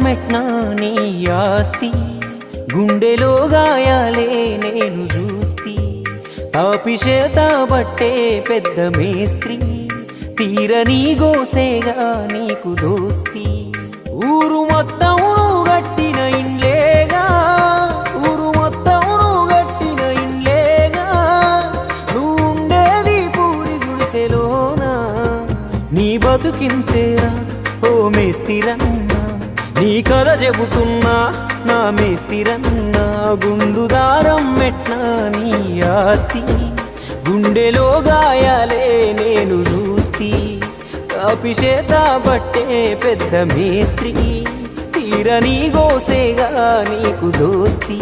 మెట్నా నీ ఆస్తి గుండెలో గాయాలే నేను చూస్తి తాపిషేత బట్టే పెద్ద మేస్త్రి తీరని గోసేగా నీకు దోస్తి ఊరు మొత్తం గట్టిన ఇండ్లేగా ఊరు మొత్తం గట్టిన ఇండ్లేగా నువ్వుండేది పూరి గుడిసెలోనా నీ బతుకింతేరా ఓ మేస్తిరన్నా నీ కథ చెబుతున్నా నా మేస్తిరన్నా గుండుదారం మెట్నా నీ ఆస్తి గుండెలో గాయాలే నేను చూస్తి కాపిషేత బట్టే పెద్ద మేస్త్రి తీరని గోసేగా నీకు దోస్తి